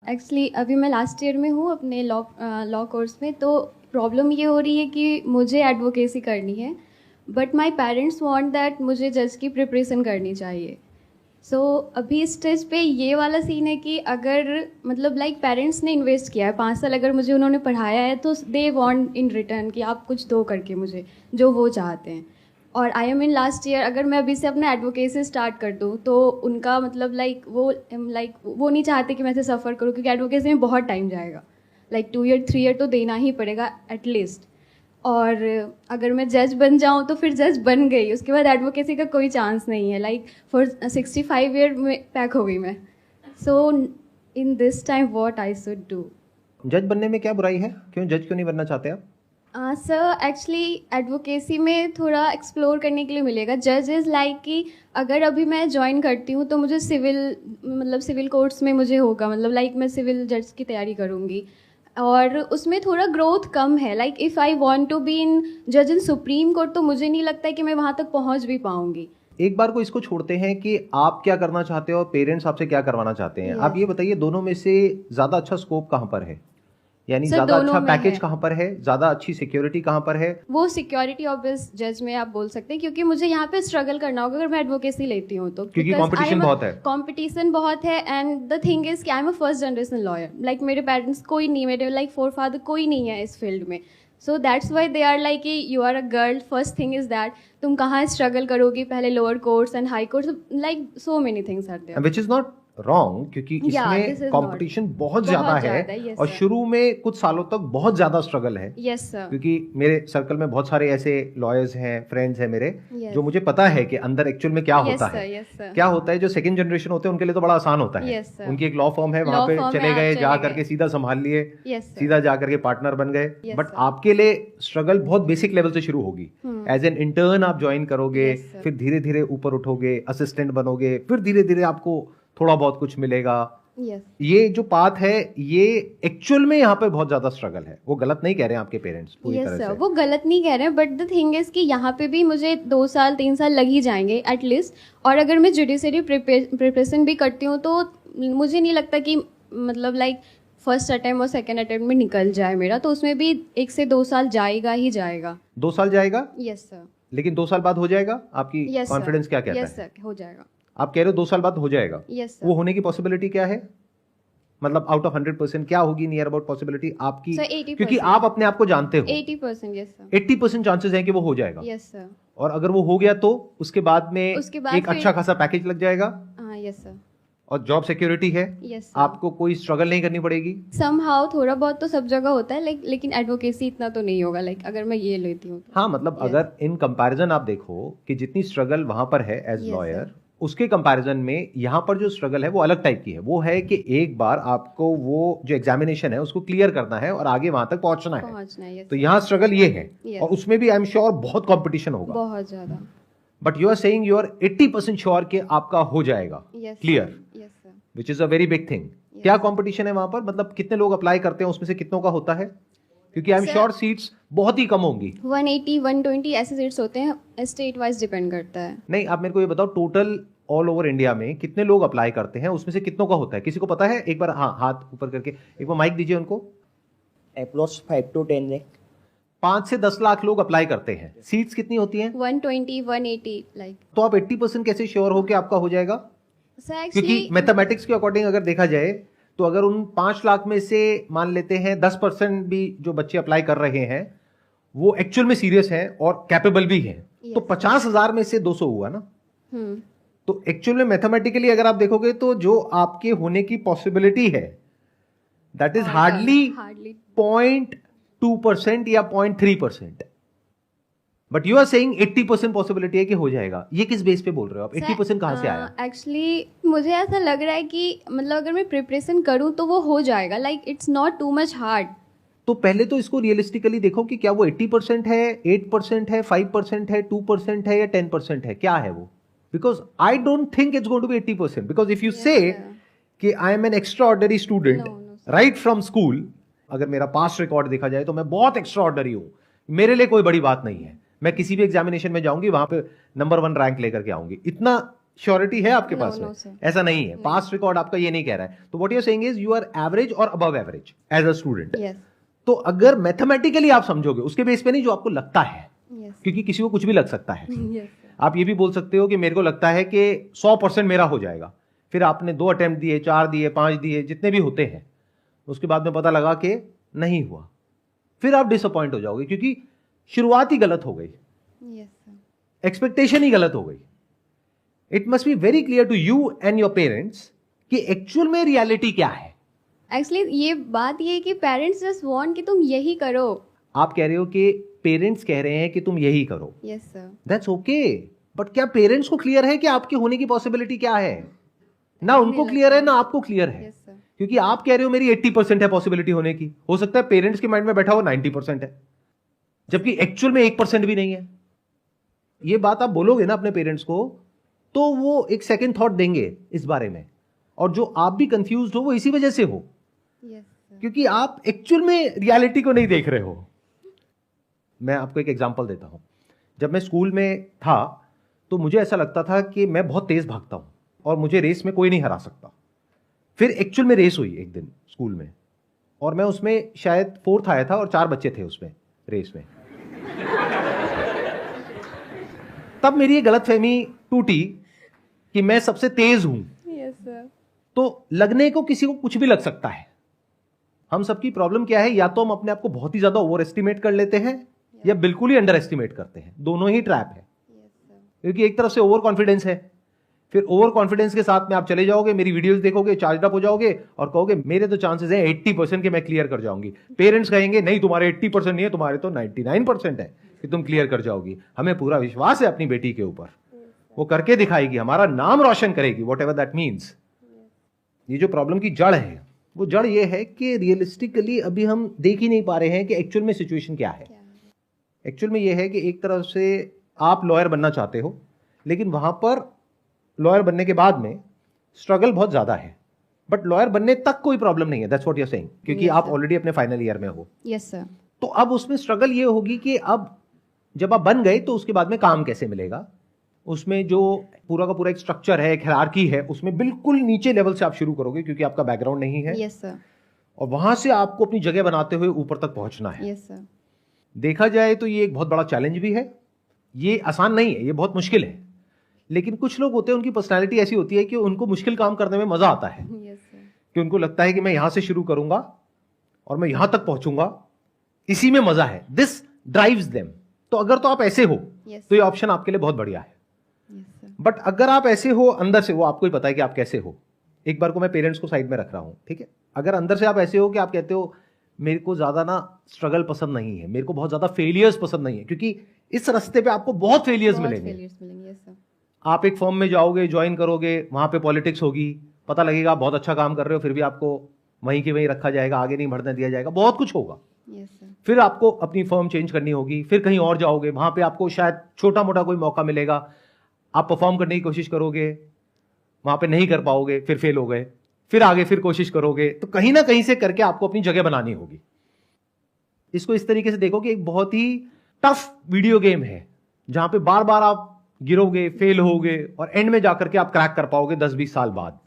Actually अभी मैं last year में हूँ अपने लॉ कोर्स में, तो प्रॉब्लम ये हो रही है कि मुझे एडवोकेसी करनी है, but my parents want that मुझे जज की प्रिपरेशन करनी चाहिए। सो अभी इस स्टेज पे ये वाला सीन है कि अगर मतलब पेरेंट्स ने इन्वेस्ट किया है 5 साल, अगर मुझे उन्होंने पढ़ाया है तो दे वांट इन रिटर्न कि आप कुछ दो करके मुझे जो वो चाहते हैं। और I am in last year, अगर मैं अभी से अपना एडवोकेसी स्टार्ट कर दूँ तो उनका मतलब वो नहीं चाहते कि मैं इसे सफ़र करूँ, क्योंकि एडवोकेसी में बहुत टाइम जाएगा, 2 ईयर 3 ईयर तो देना ही पड़ेगा एटलीस्ट। और अगर मैं जज बन जाऊँ तो फिर जज बन गई, उसके बाद एडवोकेसी का कोई चांस नहीं है। फॉर 65 ईयर में पैक हो गई मैं। So in this time what I should do? जज बनने में क्या बुराई है? क्यों जज क्यों नहीं बनना चाहते आप? सर एक्चुअली एडवोकेसी में थोड़ा एक्सप्लोर करने के लिए मिलेगा। जज इज़ कि अगर अभी मैं ज्वाइन करती हूँ तो मुझे सिविल कोर्ट्स में मुझे होगा, मैं सिविल जज की तैयारी करूँगी, और उसमें थोड़ा ग्रोथ कम है। If I want to be in जज इन सुप्रीम कोर्ट तो मुझे नहीं लगता है कि मैं वहाँ तक पहुँच भी पाऊँगी। एक बार को इसको छोड़ते हैं कि आप क्या करना चाहते हो और पेरेंट्स आपसे क्या करवाना चाहते हैं। आप ये बताइए, दोनों में से ज्यादा अच्छा स्कोप कहाँ पर है? यानी ज्यादा अच्छा पैकेज कहाँ पर है, ज्यादा अच्छी सिक्योरिटी कहाँ पर है? वो सिक्योरिटी ऑब्वियस जज में आप बोल सकते हैं, क्योंकि मुझे यहाँ पे स्ट्रगल करना होगा अगर मैं एडवोकेसी लेती हूँ तो, क्योंकि कंपटीशन बहुत है। एंड द थिंग इज कि I am a first generation lawyer, मेरे पेरेंट्स कोई नहीं, मेरे फोर फादर कोई नहीं है इस फील्ड में। So that's why they are कि you are a girl, first thing is that तुम कहाँ स्ट्रगल करोगी, पहले lower courts and high courts, so many things are there, which is not wrong, क्योंकि इसमें कंपटीशन बहुत ज्यादा है और शुरू में कुछ सालों तक बहुत ज्यादा स्ट्रगल है। Yes sir. क्योंकि मेरे सर्कल में बहुत सारे ऐसे लॉयर्स हैं, फ्रेंड्स हैं मेरे, जो मुझे पता है कि अंदर एक्चुअल में क्या होता है। क्या होता है, जो सेकंड जनरेशन होते हैं उनके लिए तो बड़ा आसान होता है। उनकी एक लॉ फर्म है, वहां पे चले गए, जा करके सीधा संभाल लिए, सीधा जा करके पार्टनर बन गए। बट आपके लिए स्ट्रगल बहुत बेसिक लेवल से शुरू होगी। एज एन इंटर्न आप ज्वाइन करोगे, फिर धीरे धीरे ऊपर उठोगे, असिस्टेंट बनोगे, फिर धीरे धीरे आपको थोड़ा बहुत कुछ मिलेगा। ये जो पाथ है, ये एक्चुअल में यहाँ पे बहुत ज्यादा स्ट्रगल है। वो गलत नहीं कह रहे हैं आपके पेरेंट्स, पूरी तरह से वो गलत नहीं कह रहे हैं, बट द थिंग इज कि यहाँ पे भी मुझे 2 साल 3 साल लग ही जाएंगे एटलीस्ट। और अगर मैं जुडिशरी प्रिपरेशन भी करती हूँ तो मुझे नहीं लगता कि फर्स्ट अटेम्प्ट और सेकेंड अटेम्प्ट में निकल जाए मेरा, तो उसमें भी 1 से 2 साल जाएगा ही जाएगा। 2 साल जाएगा? Yes sir. लेकिन 2 साल बाद हो जाएगा? आपकी कॉन्फिडेंस क्या कहता है? यस सर, हो जाएगा। आप कह रहे हो 2 साल बाद हो जाएगा? yes, वो होने की पॉसिबिलिटी क्या है? आउट ऑफ 100% क्या होगी नियर अबाउट पॉसिबिलिटी आपकी? sir, क्योंकि आप अपने आप को जानते हो 80%। Yes sir. 80% चांसेस हैं कि वो हो जाएगा। Yes sir. और अगर वो हो गया तो उसके बाद में एक अच्छा खासा पैकेज लग जाएगा। Yes sir. और जॉब सिक्योरिटी है। yes, आपको कोई स्ट्रगल नहीं करनी पड़ेगी। समहाउ थोड़ा बहुत तो सब जगह होता है, लेकिन एडवोकेसी इतना तो नहीं होगा अगर मैं ये लेती हूँ तो। हाँ, अगर इन कंपैरिजन आप देखो कि जितनी स्ट्रगल वहां पर है एज लॉयर, उसके कंपैरिजन में यहाँ पर जो स्ट्रगल है वो अलग टाइप की है। वो है कि एक बार आपको वो जो एग्जामिनेशन है उसको क्लियर करना है और आगे वहां तक पहुंचना है। तो यहाँ स्ट्रगल ये है। और उसमें भी आई एम श्योर बहुत कंपटीशन होगा, बहुत ज्यादा। But you are saying you are 80% sure कि आपका हो जाएगा clear, which is a very big thing. क्या कंपटीशन है वहां पर? कितने लोग अप्लाई करते हैं, उसमें से कितनों का होता है? क्योंकि आई एम श्योर सीट्स बहुत ही कम होंगी। 180 120 ऐसे सीट्स होते हैं, स्टेट वाइज डिपेंड करता है। नहीं, आप मेरे को ये बताओ, टोटल ऑल ओवर इंडिया में कितने लोग अप्लाई करते हैं, उसमें से कितनों का होता है? किसी को पता है? एक बार हाँ, हाथ ऊपर करके एक बार माइक दीजिए उनको। Approx 5 to 10 lakh. 5 से 10 लाख लोग अप्लाई करते हैं। सीट्स कितनी होती हैं? 120 180 तो आप 80% कैसे श्योर हो कि आपका हो जाएगा? क्योंकि मैथमेटिक्स के अकॉर्डिंग अगर देखा जाए तो अगर उन 5 लाख में से मान लेते हैं 10% भी जो बच्चे अप्लाई कर रहे हैं वो एक्चुअल में सीरियस हैं और कैपेबल भी हैं, तो 50,000 में से 200 हुआ ना। तो एक्चुअल में मैथमेटिकली अगर आप देखोगे तो जो आपके होने की पॉसिबिलिटी है दैट इज हार्डली 0.2% या 0.3%। But you are saying 80% possibility है कि हो जाएगा। ये किस बेस पे बोल रहे हो आप? 80% कहां से आया? एक्चुअली मुझे ऐसा लग रहा है कि अगर मैं प्रिपरेशन करूं तो वो हो जाएगा। It's not too much hard. तो पहले तो इसको रियलिस्टिकली देखो कि क्या वो 80% है, 8% है, 5% है, 2% है या 10% है, क्या है वो? Because I don't think it's going to be 80%। Because if you say कि I am an extraordinary student right from school, अगर मेरा पास्ट रिकॉर्ड देखा जाए तो मैं बहुत एक्स्ट्रा ऑर्डिनरी हूं, मेरे लिए कोई बड़ी बात नहीं है, मैं किसी भी एग्जामिनेशन में जाऊंगी वहां पे नंबर 1 रैंक लेकर के आऊंगी, इतना श्योरिटी है आपके पास में? ऐसा नहीं है। पास्ट रिकॉर्ड आपका ये नहीं कह रहा है। तो what you are saying is you are average और above average as a student. तो अगर मैथमेटिकली आप समझोगे, उसके बेस पे नहीं जो आपको लगता है, क्योंकि किसी को कुछ भी लग सकता है। आप ये भी बोल सकते हो कि मेरे को लगता है कि 100% मेरा हो जाएगा, फिर आपने 2 अटेम्प्ट दिए, 4 दिए, 5 दिए, जितने भी होते हैं, उसके बाद में पता लगा कि नहीं हुआ, फिर आप डिसअपॉइंट हो जाओगे, क्योंकि शुरुआत ही गलत हो गई, एक्सपेक्टेशन ही गलत हो गई। It must be very clear to you and your parents कि एक्चुअल में रियलिटी क्या है। एक्चुअली ये बात ये है कि पेरेंट्स जस्ट वांट कि तुम यही करो। आप कह रहे हो कि पेरेंट्स कह रहे हैं कि तुम यही करो। Yes sir. That's okay, but क्या पेरेंट्स को क्लियर है कि आपके होने की पॉसिबिलिटी क्या है? ना उनको क्लियर है ना आपको क्लियर है। yes, क्योंकि आप कह रहे हो मेरी 80% है पॉसिबिलिटी होने की, हो सकता है पेरेंट्स के माइंड में बैठा हो 90% है, जबकि एक्चुअल में 1% भी नहीं है। ये बात आप बोलोगे ना अपने पेरेंट्स को, तो वो एक सेकंड थॉट देंगे इस बारे में, और जो आप भी कंफ्यूज्ड हो वो इसी वजह से हो, क्योंकि आप एक्चुअल में रियलिटी को नहीं देख रहे हो। मैं आपको एक एग्जांपल देता हूं। जब मैं स्कूल में था तो मुझे ऐसा लगता था कि मैं बहुत तेज भागता हूं और मुझे रेस में कोई नहीं हरा सकता। फिर एक्चुअल में रेस हुई एक दिन स्कूल में, और मैं उसमें शायद 4th आया था और 4 बच्चे थे उसमें रेस में। तब मेरी ये गलतफहमी टूटी कि मैं सबसे तेज हूं। Yes sir. तो लगने को किसी को कुछ भी लग सकता है। हम सबकी प्रॉब्लम क्या है, या तो हम अपने आप को बहुत ही ज्यादा ओवर एस्टिमेट कर लेते हैं या बिल्कुल ही अंडर एस्टिमेट करते हैं। दोनों ही ट्रैप है। क्योंकि एक तरफ से ओवर कॉन्फिडेंस है, फिर ओवर कॉन्फिडेंस के साथ में आप चले जाओगे, मेरी वीडियोस देखोगे, चार्ज अप हो जाओगे और कहोगे मेरे तो चांसेस हैं 80% के मैं क्लियर कर जाऊंगी। पेरेंट्स कहेंगे नहीं तुम्हारे 80% नहीं है, तुम्हारे तो 99% है कि तुम क्लियर कर जाओगी। हमें पूरा विश्वास है अपनी बेटी के ऊपर, वो करके दिखाएगी, हमारा नाम रोशन करेगी, वॉट एवर दैट मीन्स। ये जो प्रॉब्लम की जड़ है, वो जड़ ये है कि रियलिस्टिकली अभी हम देख ही नहीं पा रहे हैं कि एक्चुअल में सिचुएशन क्या है। एक्चुअल में ये है कि एक तरफ से आप लॉयर बनना चाहते हो, लेकिन वहां पर लॉयर बनने के बाद में स्ट्रगल बहुत ज्यादा है, बट लॉयर बनने तक कोई प्रॉब्लम नहीं है। That's what you are saying, क्योंकि आप ऑलरेडी अपने फाइनल ईयर में हो। Yes sir. तो अब उसमें स्ट्रगल ये होगी कि अब जब आप बन गए तो उसके बाद में काम कैसे मिलेगा। उसमें जो पूरा का पूरा एक स्ट्रक्चर है, एक हायरार्की है, उसमें बिल्कुल नीचे लेवल से आप शुरू करोगे, क्योंकि आपका बैकग्राउंड नहीं है। Yes sir. और वहां से आपको अपनी जगह बनाते हुए ऊपर तक पहुंचना है। Yes sir. देखा जाए तो ये एक बहुत बड़ा चैलेंज भी है, ये आसान नहीं है, ये बहुत मुश्किल है। लेकिन कुछ लोग होते हैं, उनकी पर्सनैलिटी ऐसी होती है कि उनको मुश्किल काम करने में मजा आता है। Yes sir. कि उनको लगता है कि मैं यहां से शुरू करूंगा और मैं यहां तक पहुंचूंगा, इसी में मजा है। This drives them. तो अगर तो आप ऐसे हो तो ये ऑप्शन आपके लिए बहुत बढ़िया है। बट अगर आप ऐसे हो अंदर से, वो आपको ही पता है कि आप कैसे हो। एक बार को मैं पेरेंट्स को साइड में रख रहा हूं, ठीक है। अगर अंदर से आप ऐसे हो कि आप कहते हो मेरे को ज्यादा ना स्ट्रगल पसंद नहीं है, मेरे को बहुत ज्यादा फेलियर्स पसंद नहीं है, क्योंकि इस रास्ते पे आपको बहुत फेलियर्स मिलेंगे। आप एक फर्म में जाओगे, ज्वाइन करोगे, वहां पे पॉलिटिक्स होगी, पता लगेगा आप बहुत अच्छा काम कर रहे हो, फिर भी आपको वहीं के वहीं रखा जाएगा, आगे नहीं बढ़ने दिया जाएगा, बहुत कुछ होगा। फिर आपको अपनी फर्म चेंज करनी होगी, फिर कहीं और जाओगे, वहां पे आपको शायद छोटा मोटा कोई मौका मिलेगा, आप परफॉर्म करने की कोशिश करोगे, वहां पे नहीं कर पाओगे, फिर फेल हो गए, फिर आगे फिर कोशिश करोगे। तो कहीं ना कहीं से करके आपको अपनी जगह बनानी होगी। इसको इस तरीके से देखो कि एक बहुत ही टफ वीडियो गेम है, जहां पे बार बार आप गिरोगे, फेल होगे, और एंड में जाकर के आप क्रैक कर पाओगे 10-20 साल बाद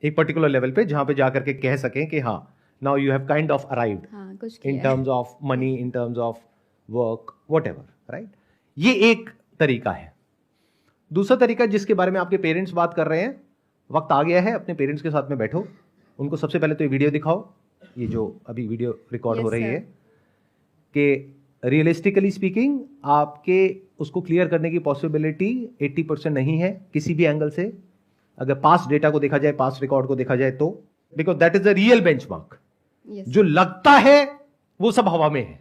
एक पर्टिकुलर लेवल पे, जहां पे जाकर के कह सकें कि हाँ now you have kind of arrived in terms of money, in terms of work, whatever, right. ये एक तरीका है। दूसरा तरीका जिसके बारे में आपके पेरेंट्स बात कर रहे हैं, वक्त आ गया है, अपने पेरेंट्स के साथ में बैठो, उनको सबसे पहले तो ये वीडियो दिखाओ, ये जो अभी वीडियो रिकॉर्ड हो रही है, कि रियलिस्टिकली स्पीकिंग आपके उसको क्लियर करने की पॉसिबिलिटी 80% नहीं है किसी भी एंगल से। अगर पास्ट डेटा को देखा जाए, पास्ट रिकॉर्ड को देखा जाए तो, because that is the real benchmark. जो लगता है वो सब हवा में है,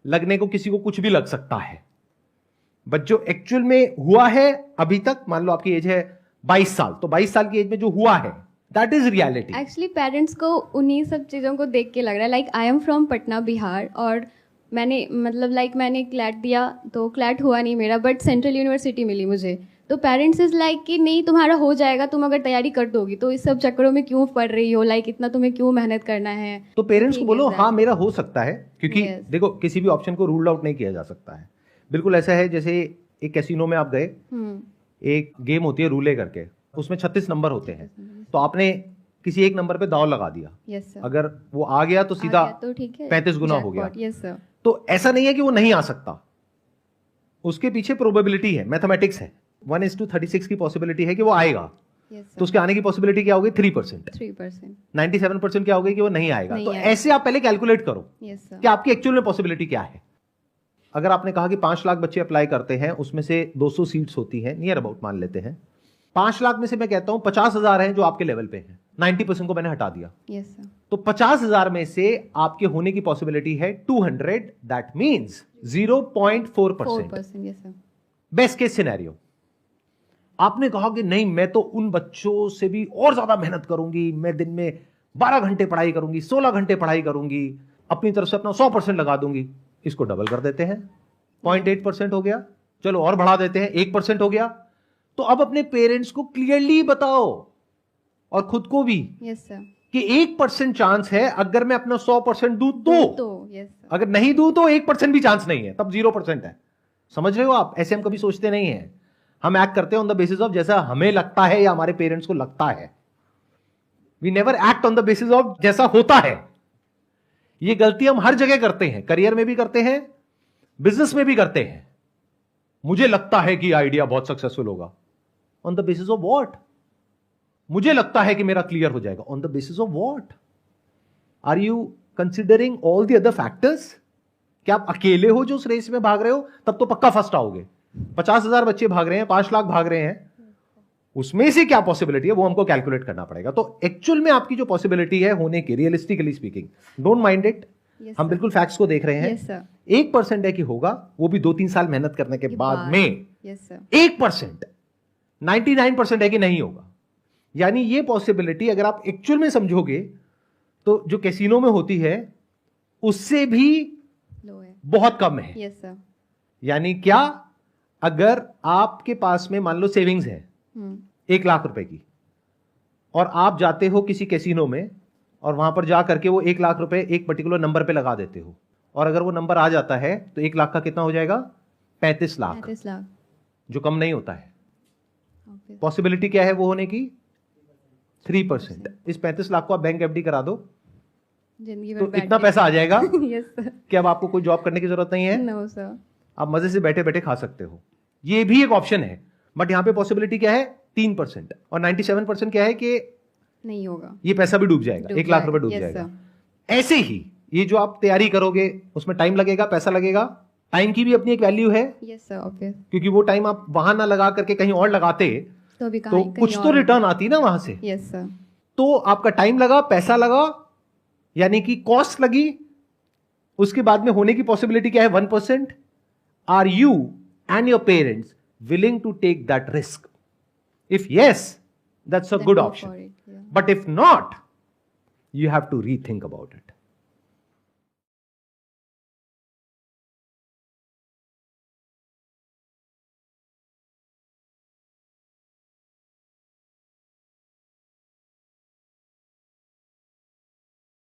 लगने को किसी को कुछ भी लग सकता है, बट जो एक्चुअल में हुआ है अभी तक, मान लो आपकी एज है 22 साल, तो 22 साल की एज में जो हुआ है that is reality. Actually parents को उन्हीं सब चीज़ों को देख के लग रहा है। Like I am from Patna, Bihar, और मैंने मैंने क्लैट दिया तो क्लैट हुआ नहीं मेरा, बट सेंट्रल यूनिवर्सिटी मिली मुझे। तो पेरेंट्स इज लाइक कि नहीं तुम्हारा हो जाएगा, तुम अगर तैयारी कर दोगी, तो इस सब चक्करों में क्यों पढ़ रही हो, लाइक इतना तुम्हें क्यों मेहनत करना है। तो पेरेंट्स को बोलो हाँ मेरा हो सकता है, क्योंकि देखो किसी भी ऑप्शन को रूल आउट नहीं किया जा सकता है। बिल्कुल ऐसा है जैसे एक कैसीनो में आप गए एक गेम होती है रूले करके, उसमें 36 नंबर होते हैं, तो आपने किसी एक नंबर पे दाव लगा दिया, यस सर, अगर वो आ गया तो सीधा तो ठीक है, 35 गुना हो गया। यस सर, तो ऐसा नहीं है कि वो नहीं आ सकता, उसके पीछे प्रोबेबिलिटी है, मैथमेटिक्स है। 1:36 की पॉसिबिलिटी है कि वो आएगा, तो उसके आने की पॉसिबिलिटी क्या होगी? 3%। 97% क्या होगी कि वो नहीं आएगा। तो ऐसे आप पहले कैलकुलेट करो कि आपकी एक्चुअल में पॉसिबिलिटी क्या है। अगर आपने कहा कि 5 लाख बच्चे अप्लाई करते हैं, उसमें से 200 सीट्स होती हैं, नियर अबाउट मान लेते हैं, 5 लाख में से मैं कहता हूं 50,000 हैं जो आपके लेवल पे हैं, 90% को मैंने हटा दिया, तो 50,000 में से आपके होने की पॉसिबिलिटी है 200, that means 0.4%। Best case scenario. आपने कहा कि नहीं, मैं तो उन बच्चों से भी और ज्यादा मेहनत करूंगी, मैं दिन में 12 घंटे पढ़ाई करूंगी, 16 घंटे पढ़ाई करूंगी, अपनी तरफ से अपना 100% लगा दूंगी। इसको डबल कर देते हैं, 0.8% हो गया, चलो और बढ़ा देते हैं, 1% हो गया। तो अब अपने पेरेंट्स को क्लियरली बताओ और खुद को भी, कि 1% चांस है, अगर मैं अपना 100% दूं तो, अगर नहीं दूं तो 1% भी चांस नहीं है, तब 0% है। समझ रहे हो आप? ऐसे हम कभी सोचते नहीं है, हम एक्ट करते हैं ऑन द बेसिस ऑफ जैसा हमें लगता है या हमारे पेरेंट्स को लगता है। We never act on the basis of जैसा होता है। ये गलती हम हर जगह करते हैं, करियर में भी करते हैं, बिजनेस में भी करते हैं। मुझे लगता है कि आइडिया बहुत सक्सेसफुल होगा, on the basis of what? मुझे लगता है कि मेरा क्लियर हो जाएगा, on the basis of what? Are you considering all the other factors? क्या आप अकेले हो जो उस रेस में भाग रहे हो? तब तो पक्का फर्स्ट आओगे। 50,000 बच्चे भाग रहे हैं, 5 लाख भाग रहे हैं, उसमें से क्या पॉसिबिलिटी है वो हमको कैलकुलेट करना पड़ेगा। तो एक्चुअल में आपकी जो पॉसिबिलिटी है होने की, realistically speaking, don't mind it, हम बिल्कुल फैक्ट्स को देख रहे हैं। 1% है कि होगा, वो भी 2-3 साल मेहनत करने के बाद में। 1%, 99% है कि नहीं होगा। यानी ये पॉसिबिलिटी अगर आप एक्चुअल में समझोगे तो जो कैसीनो में होती है उससे भी बहुत कम है। यानी क्या? अगर आपके पास में मान लो सेविंग्स है 1 लाख रुपए की, और आप जाते हो किसी कैसीनो में और वहां पर जा करके वो 1 लाख रुपए एक पर्टिकुलर नंबर पे लगा देते हो, और अगर वो नंबर आ जाता है तो 1 लाख का कितना हो जाएगा? 35 लाख, जो कम नहीं होता है। पॉसिबिलिटी क्या है वो होने की? 3%। इस 35 लाख को आप बैंक एफडी करा दो तो इतना पैसा आ जाएगा कि अब आपको कोई जॉब करने की जरूरत नहीं है। नो सर, आप मजे से बैठे बैठे खा सकते हो। ये भी एक ऑप्शन है, बट यहां पे पॉसिबिलिटी क्या है? 3%। और 97% क्या है कि नहीं होगा, ये पैसा भी डूब जाएगा, 1 लाख रुपए डूब जाएगा। ऐसे ही ये जो आप तैयारी करोगे उसमें टाइम लगेगा, पैसा लगेगा। टाइम की भी अपनी एक वैल्यू है, क्योंकि वो टाइम आप वहां ना लगा करके कहीं और लगाते तो कुछ तो रिटर्न आती ना वहां से। Yes sir. तो आपका टाइम लगा, पैसा लगा, यानी कि कॉस्ट लगी, उसके बाद में होने की पॉसिबिलिटी क्या है? 1%। Are you and your parents willing to take that risk? If yes, that's a good option. But if not, you have to rethink about it.